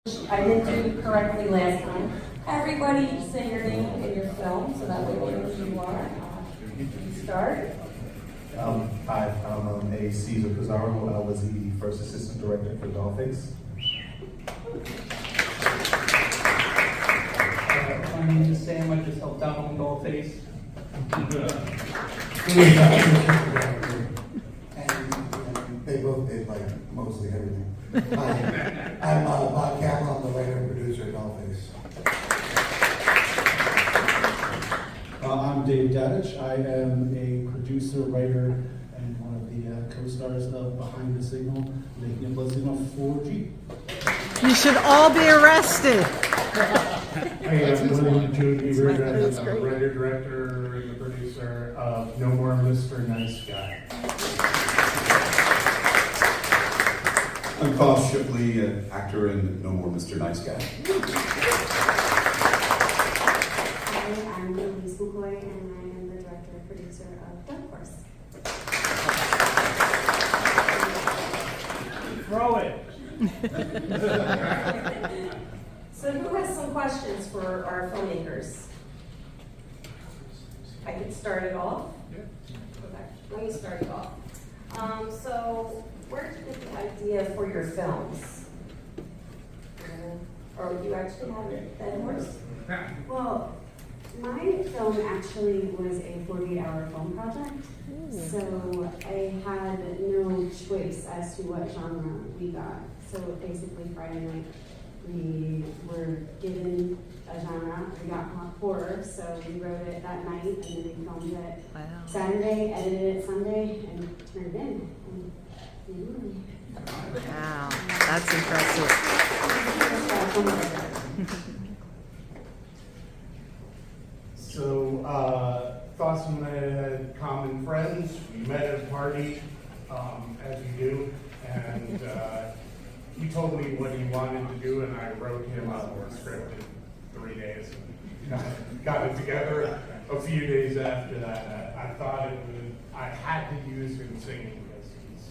I didn't do it correctly last time. Everybody say your name and your film, so that way we know who you are. You start. Hi, I'm a Cesar Pizarro. I was the first assistant director for Dollface. My name is Sam. I just helped out on Dollface. And they both did like mostly everything. I'm Bob Campbell. I'm the writer and producer at Dollface. I'm Dave Dadich. I am a producer, writer, and one of the co-stars of Behind the Signal, making a Blessing 4G. You should all be arrested. I am William Judy Reardon. I'm the writer, director, and the producer of No More Mr. Nice Guy. I'm Carl Shipley, an actor in No More Mr. Nice Guy. Hi, I'm Elise McCoy, and I am the director and producer of Delco. Throw it. So who has some questions for our filmmakers? I could start it off. Okay, let me start it off. So where did you get the idea for your films? Or you actually have that horse? Well, my film actually was a 48-hour film project, so I had no choice as to what genre we got. So basically Friday night, we were given a genre, we got horror, so we wrote it that night, and then we filmed it Saturday, edited it Sunday, and turned it in. Wow, that's impressive. So, thoughts and had common friends. We met at a party, as you do, and he told me what he wanted to do, and I wrote him a script in 3 days. And got it together a few days after that. I thought I had to use him singing because he's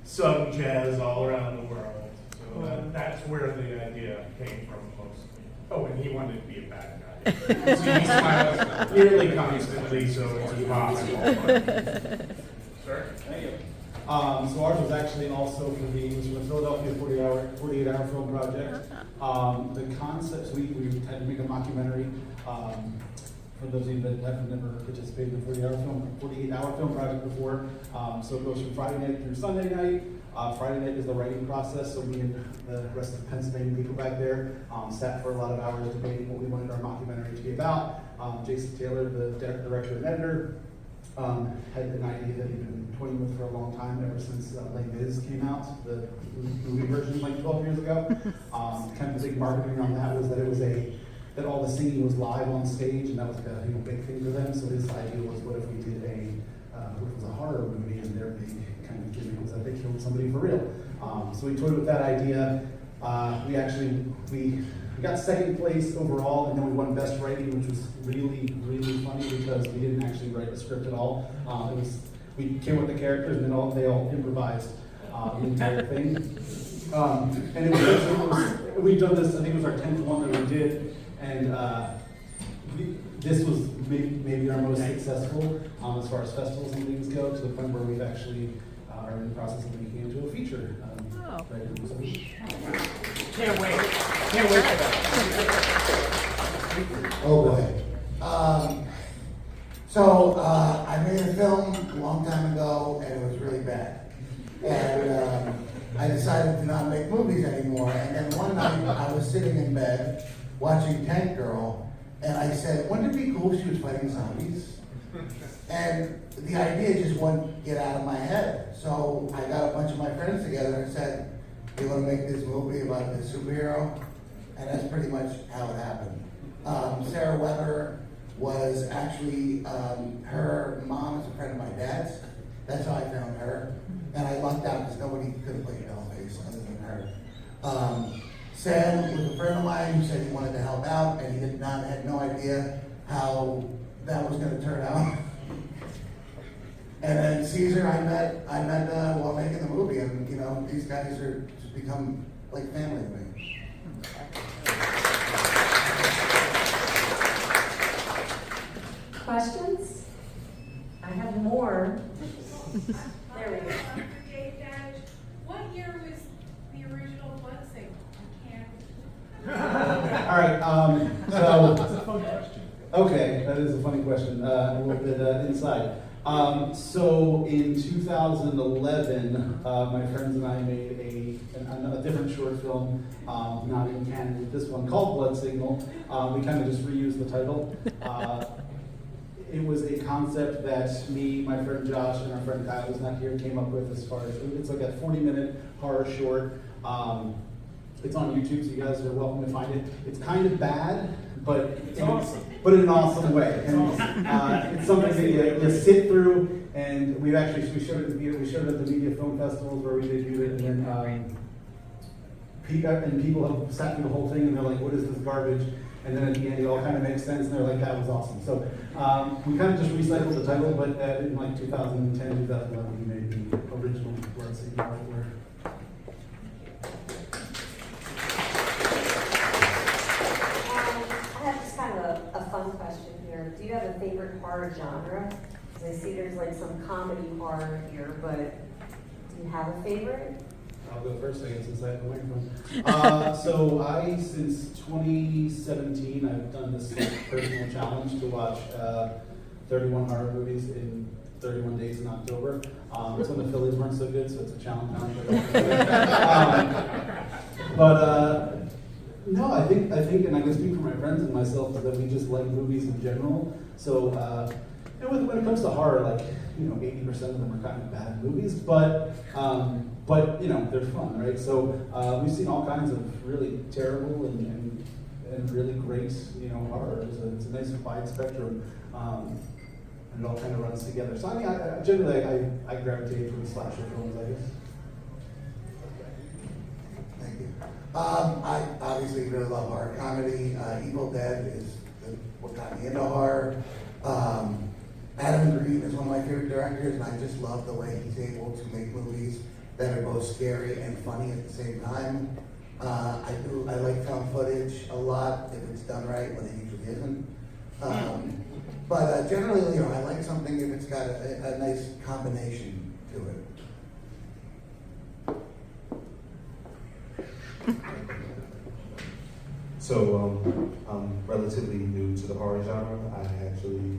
sung jazz all around the world. So that's where the idea came from mostly. Oh, and he wanted to be a bad guy. So he smiles nearly constantly, so it's impossible. Sir? So ours was actually also for the Philadelphia 48-hour film project. The concepts, we had to make a mockumentary. For those of you that have never participated in a 48-hour film project before. So it goes from Friday night through Sunday night. Friday night is the writing process, so me and the rest of the Pennsylvania people back there sat for a lot of hours debating what we wanted our mockumentary to be about. Jason Taylor, the director and editor, had an idea that he'd been toying with for a long time, ever since Les Mis came out, the movie version like 12 years ago. Kind of the big marketing on that was that it was that all the singing was live on stage, and that was like a big thing for them. So his idea was, what if we did what if it was a horror movie, and their big kind of gimmick was that they killed somebody for real. So we toyed with that idea. We got second place overall, and then we won best writing, which was really, really funny because we didn't actually write the script at all. We came with the characters, and then they all improvised the entire thing. And we've done this, I think it was our 10th one that we did, and this was maybe our most successful as far as festivals and things go, to the point where we've actually are in the process of making it into a feature. Can't wait. Can't wait for that. Oh boy. So I made a film a long time ago, and it was really bad. And I decided to not make movies anymore. And then one night I was sitting in bed watching Tank Girl, and I said, wouldn't it be cool if she was fighting zombies? And the idea just wouldn't get out of my head. So I got a bunch of my friends together and said, you want to make this movie about this superhero? And that's pretty much how it happened. Sarah Weber was actually, her mom is a friend of my dad's. That's how I found her. And I lucked out because nobody could have played Dollface other than her. Sam was a friend of mine who said he wanted to help out, and he had no idea how that was going to turn out. And then Caesar, I met while making the movie, and these guys are just become like family to me. All right, okay, that is a funny question, a little bit inside. So in 2011, my friends and I made a different short film, not in canon with this one, called Blood Signal. We kind of just reused the title. It was a concept that me, my friend Josh, and our friend Kyle, who's not here, came up with as far as, it's like a 40-minute horror short. It's on YouTube, so you guys are welcome to find it. It's kind of bad, but It's awesome. But in an awesome way. And it's something that you sit through, and we showed it at the theater, we showed it at the media film festivals where we debuted it, and then people have sat through the whole thing and they're like, what is this garbage? And then at the end it all kind of makes sense, and they're like, that was awesome. So we kind of just recycled the title, but in like 2010, 2011, we made the original Blood Signal artwork. I have just kind of a fun question here. Do you have a favorite horror genre? Because I see there's like some comedy horror here, but do you have a favorite? I'll go first, I guess, since I have the microphone. So since 2017, I've done this personal challenge to watch 31 horror movies in 31 days in October. It's when the Phillies weren't so good, so it's a challenge. No, I think, and I can speak for my friends and myself, is that we just like movies in general. So, when it comes to horror, like, 80% of them are kind of bad movies, but they're fun, right? So we've seen all kinds of really terrible and really great, horror. It's a nice wide spectrum, and it all kind of runs together. So I mean, I generally gravitate towards slasher films, I guess. Thank you. I obviously really love horror comedy. Evil Dead is what got me into horror. Adam Green is one of my favorite directors, and I just love the way he's able to make movies that are both scary and funny at the same time. I like found footage a lot if it's done right, but it usually isn't. But generally, I like something if it's got a nice combination to it. So I'm relatively new to the horror genre. I actually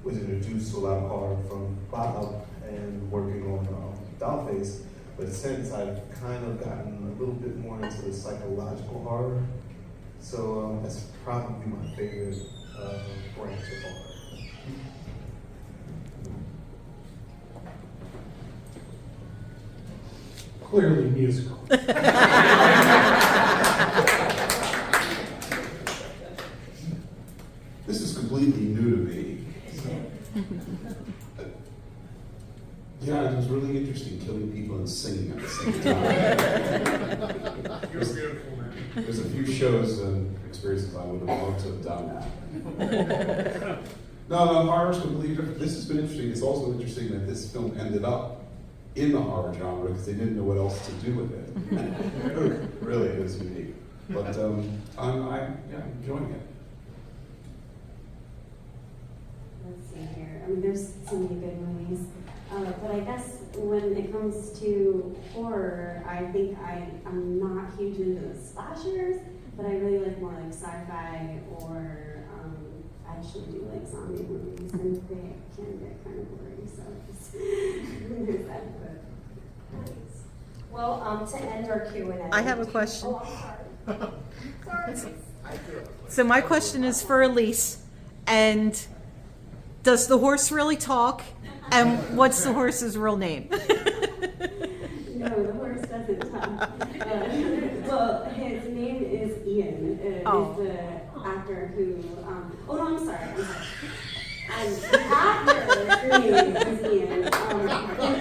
was introduced to a lot of horror from Bob and working on Dollface, but since I've kind of gotten a little bit more into the psychological horror, so that's probably my favorite branch of horror. Clearly musical. This is completely new to me. Yeah, it was really interesting killing people and singing at the same time. You're beautiful, man. There's a few shows and experiences I would have loved to have done. No, horror's completely different. This has been interesting. It's also interesting that this film ended up in the horror genre because they didn't know what else to do with it. Really, it was unique. But I'm enjoying it. Let's see here. I mean, there's so many good movies. But I guess when it comes to horror, I think I'm not huge into the slashers, but I really like more like sci-fi or I actually do like zombie movies, and they can get kind of boring, so there's that. But Well, to end our Q&A. I have a question. Oh, I'm sorry. So my question is for Elise, and does the horse really talk? And what's the horse's real name? No, the horse doesn't talk. Well, his name is Ian. He's the actor who. Oh no, I'm sorry. The actor's name is Ian.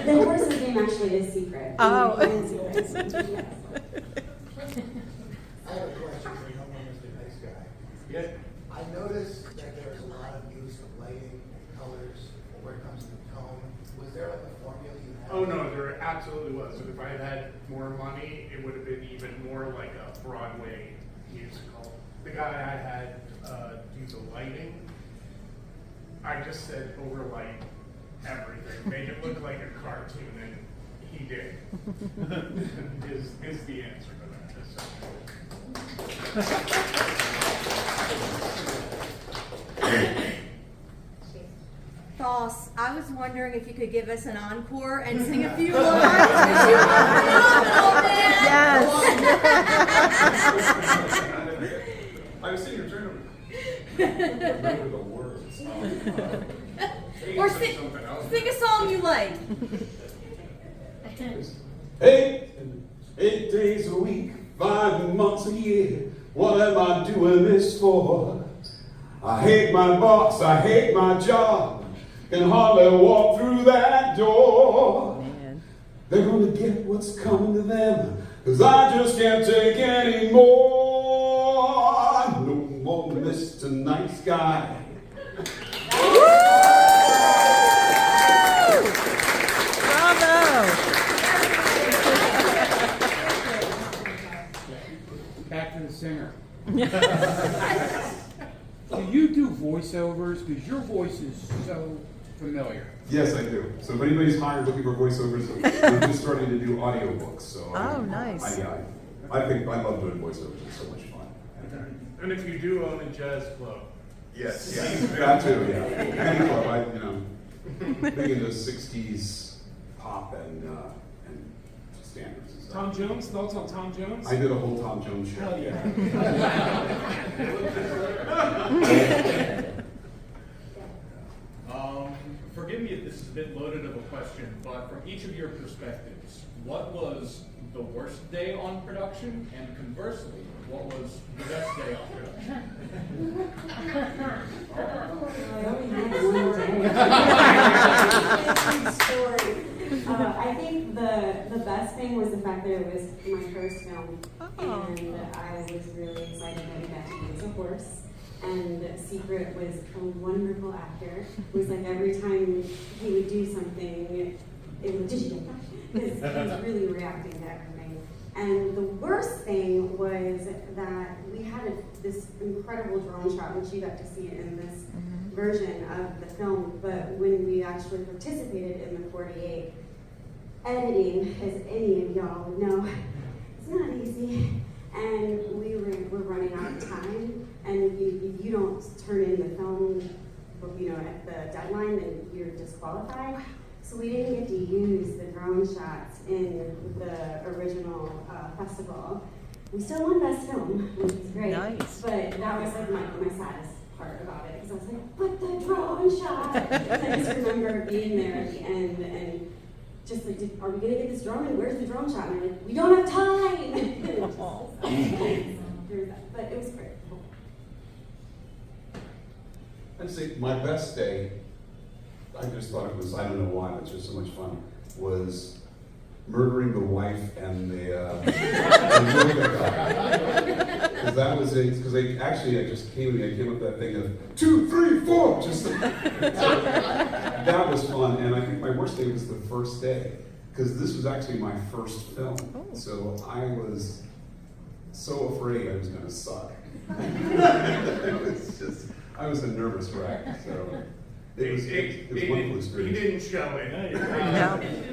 The horse's name actually is secret. Oh. Yes. I have a question for you, Mr. Nice Guy. Yeah. I noticed that there's a lot of use of lighting and colors where it comes to tone. Was there like a formula you had? Oh no, there absolutely was. And if I had had more money, it would have been even more like a Broadway musical. The guy I had do the lighting, I just said overlight everything, make it look like a cartoon, and he did. is the answer to that. I was wondering if you could give us an encore and sing a few lines, because you were phenomenal, man! Yes. I was singing your remember the words. Or sing a song you like. 8 days a week, 5 months a year. What am I doing this for? I hate my boss, I hate my job. Can hardly walk through that door. Man. They're gonna get what's coming to them, 'cause I just can't take any more. No more Mr. Nice Guy. Bravo. Back to the singer. Do you do voiceovers? Because your voice is so familiar. Yes, I do. So if anybody's hired looking for voiceovers, we're just starting to do audiobooks. So Nice. I think I love doing voiceovers. It's so much fun. And if you do own a jazz club, Yes, that too. Yeah, any club. Big into '60s pop and standards. And stuff. Tom Jones, thoughts on Tom Jones? I did a whole Tom Jones show. Hell yeah. Forgive me if this is a bit loaded of a question, but from each of your perspectives, what was the worst day on production, and conversely, what was the best day on production? I think the best thing was the fact that it was my first film, and I was really excited that we got to use a horse. And Secret was a wonderful actor. It was like every time he would do something, it would, did you get that? Because he was really reacting to everything. And the worst thing was that we had this incredible drone shot, which you got to see in this version of the film, but when we actually participated in the 48, editing, as any of y'all would know, it's not easy. And we were running out of time, and if you don't turn in the film, at the deadline, then you're disqualified. So we didn't get to use the drone shots in the original festival. We still won Best Film, which is great. Nice. But that was like my saddest part about it, because I was like, but the drone shot! I just remember being there at the end and just like, are we gonna get this drone? And where's the drone shot? And they're like, we don't have time! But it was great. I'd say my best day, I just thought it was, I don't know why, but just so much fun, was murdering the wife and the yoga guy. Because that was it, because I just came up with that thing of 2, 3, 4, just that was fun. And I think my worst day was the first day, because this was actually my first film. So I was so afraid I was going to suck. I was a nervous wreck. So it was a wonderful experience. He didn't show it.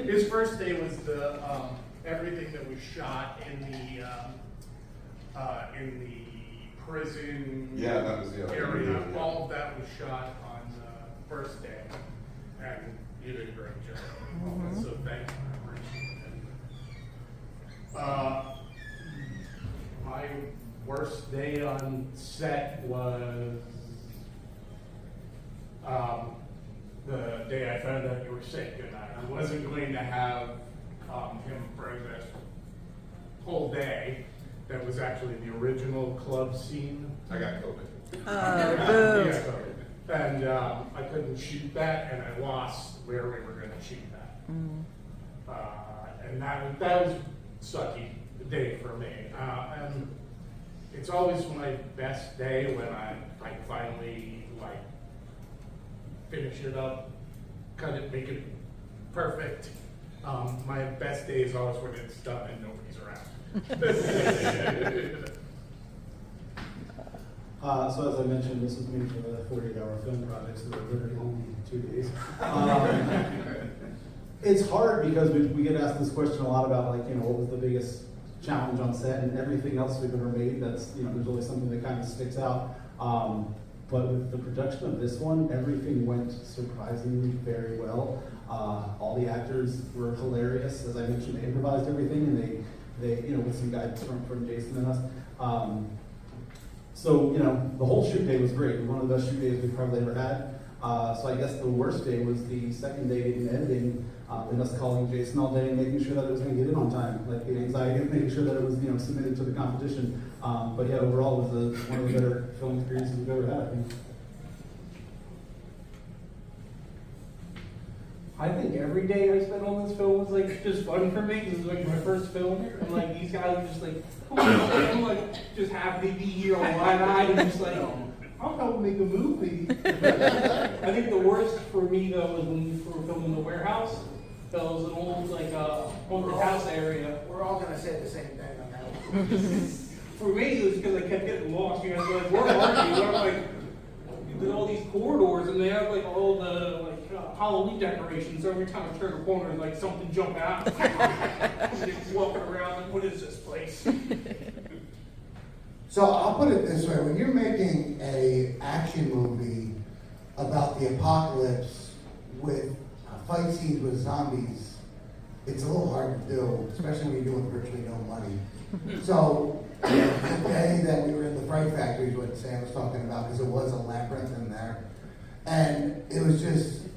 His first day was the everything that was shot in the prison that was area. All of that was shot on the first day, and you did a great job. So thank you. I appreciate it. My worst day on set was the day I found out you were sick, and I wasn't going to have him for this whole day. That was actually the original club scene. I got COVID. Yeah, COVID. And I couldn't shoot that, and I lost where we were going to shoot that. And that was sucky day for me. And it's always my best day when I finally finish it up, cut it, make it perfect. My best day is always when it's done and nobody's around. So as I mentioned, this was me for the 48-hour film project, so we're literally only 2 days. It's hard because we get asked this question a lot about what was the biggest challenge on set, and everything else we've ever made. That's there's always something that kind of sticks out. But with the production of this one, everything went surprisingly very well. All the actors were hilarious. As I mentioned, they improvised everything, and they you know, with some guidance from Jason and us. So, you know, the whole shoot day was great. It was one of the best shoot days we've probably ever had. So I guess the worst day was the second day in editing, and us calling Jason all day and making sure that it was going to get in on time. Like the anxiety of making sure that it was, you know, submitted to the competition. But yeah, overall, it was one of the better film experiences we've ever had, I think. I think every day I spent on this film was like just fun for me. This was like my first film, and like these guys were just like, oh, I'm like just happy to be here on wide-eyed and just like, I'll help make a movie. I think the worst for me though was when we were filming The Warehouse. That was an old like haunted house area. We're all gonna say the same thing on that one. For me, it was because I kept getting lost. You guys were like, where are you? And I'm like, there's all these corridors, and they have like all the like Halloween decorations. So every time I turn a corner, like something jump out. I'm just walking around, like, what is this place? So I'll put it this way, when you're making a action movie about the apocalypse with fight scenes with zombies, it's a little hard to do, especially when you're doing virtually no money. So the day that we were in the Fright Factory is what Sam was talking about, because it was a labyrinth in there. And it was just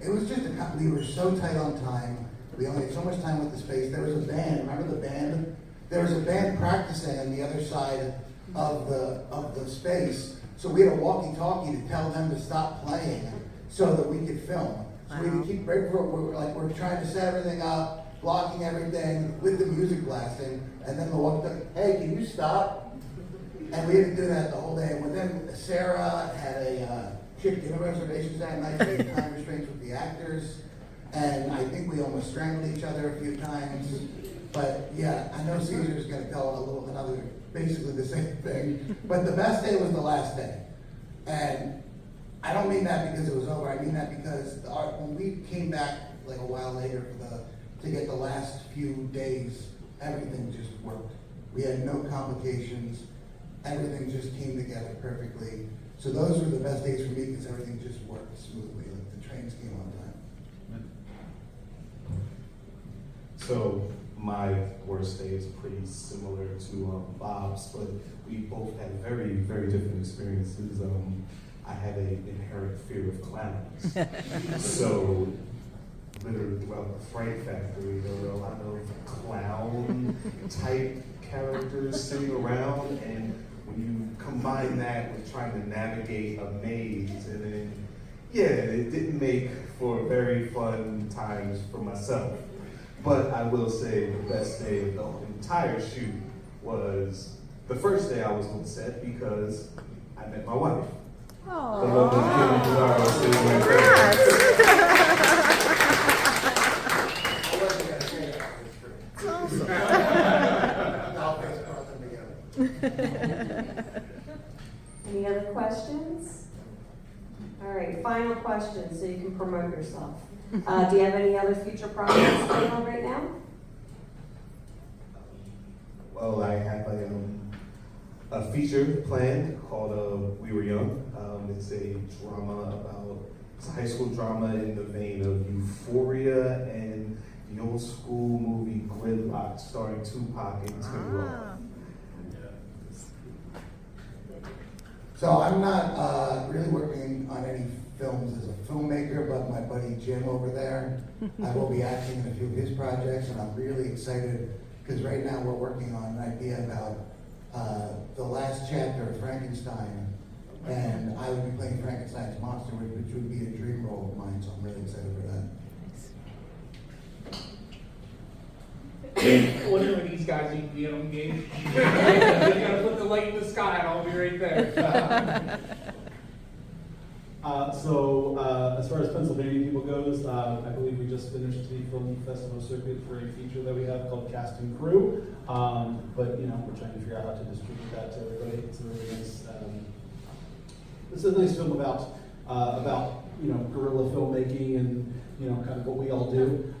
we were so tight on time. We only had so much time with the space. There was a band, remember the band? There was a band practicing on the other side of the space. So we had a walkie-talkie to tell them to stop playing so that we could film. So we would keep we're trying to set everything up, blocking everything with the music blasting, and then the walkie-talkie, hey, can you stop? And we had to do that the whole day. And then Sarah had she had dinner reservations that night, we had time restraints with the actors, and I think we almost strangled each other a few times. But yeah, I know Caesar's gonna tell another basically the same thing. But the best day was the last day. And I don't mean that because it was over, I mean that because when we came back like a while later to get the last few days, everything just worked. We had no complications, everything just came together perfectly. So those were the best days for me because everything just worked smoothly, like the trains came on time. So my worst day is pretty similar to Bob's, but we both had very, very different experiences. I had an inherent fear of clowns. So literally throughout the Fright Factory, there were a lot of clown type characters sitting around, and when you combine that with trying to navigate a maze, and then, yeah, it didn't make for very fun times for myself. But I will say the best day of the entire shoot was the first day I was on set because I met my wife. The lovely Kim Pizarro sitting right there. Any other questions? All right, final question so you can promote yourself. Do you have any other future projects going on right now? Well, I have a feature planned called We Were Young. It's a high school drama in the vein of Euphoria and the old school movie Gridlock starring Tupac and Tim Roth. So I'm not really working on any films as a filmmaker, but my buddy Jim over there, I will be acting in a few of his projects, and I'm really excited because right now we're working on an idea about the last chapter of Frankenstein, and I would be playing Frankenstein's monster, which would be a dream role of mine, so I'm really excited for that. Whatever these guys need to be engaged. You gotta put the light in the sky and I'll be right there. As far as Pennsylvania people goes, I believe we just finished the film festival circuit for a feature that we have called Cast and Crew. But you know, we're trying to figure out how to distribute that to everybody. It's a really nice. It's a nice film about you know, guerrilla filmmaking and you know, kind of what we all do.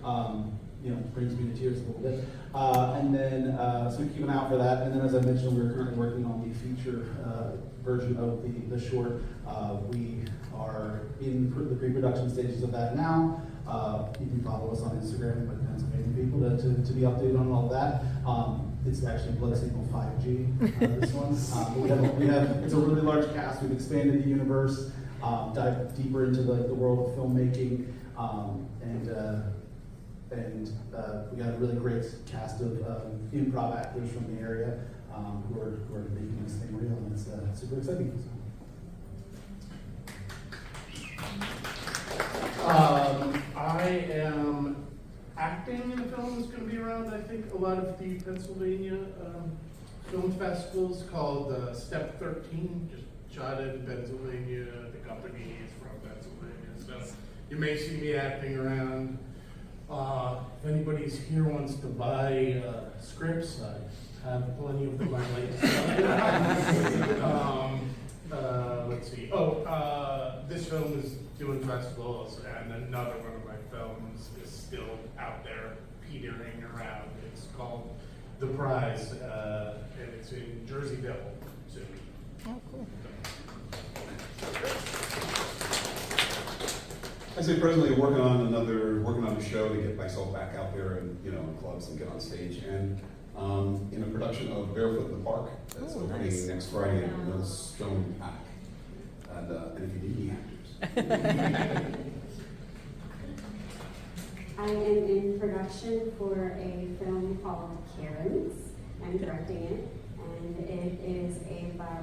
brings me to tears a little bit. And then, so we keep an eye out for that. And then, as I mentioned, we're currently working on the feature version of the short. We are in the pre-production stages of that now. You can follow us on Instagram, but Pennsylvania people to be updated on all that. It's actually Blood Signal 5G, this one. It's a really large cast. We've expanded the universe, dived deeper into the world of filmmaking, and we got a really great cast of improv actors from the area who are making this thing real, and it's super exciting. I am acting in a film that's going to be around, I think, a lot of the Pennsylvania film festivals called Step 13, just shot in Pennsylvania. The company is from Pennsylvania, so you may see me acting around. If anybody's here wants to buy scripts, I have plenty of them. Let's see. This film is doing festivals, and another one of my films is still out there petering around. It's called The Prize, and it's in Jerseyville soon. Oh, cool. I say presently working on a show to get myself back out there and in clubs and get on stage, and in a production of Barefoot in the Park that's opening next Friday in the Stone Pack. And if you need any actors. I am in production for a film called Karen's. I'm directing it, and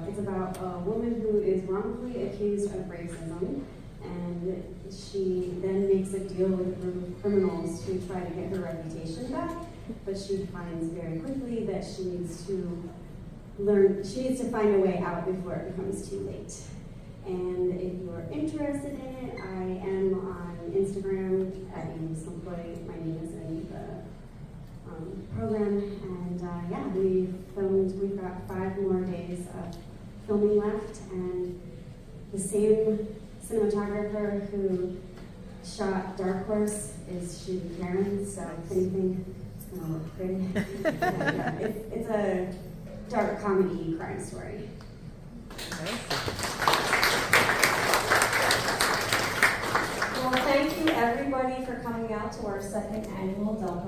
it's about a woman who is wrongfully accused of racism, and she then makes a deal with a group of criminals to try to get her reputation back, but she finds very quickly that she needs to find a way out before it becomes too late. And if you're interested in it, I am on Instagram at @AmySlumboy. My name is in the program, and we've got 5 more days of filming left, and the same cinematographer who shot Dark Horse is shooting Karen, so if anything, it's gonna look pretty. It's a dark comedy crime story. Well, thank you everybody for coming out to our second annual Delco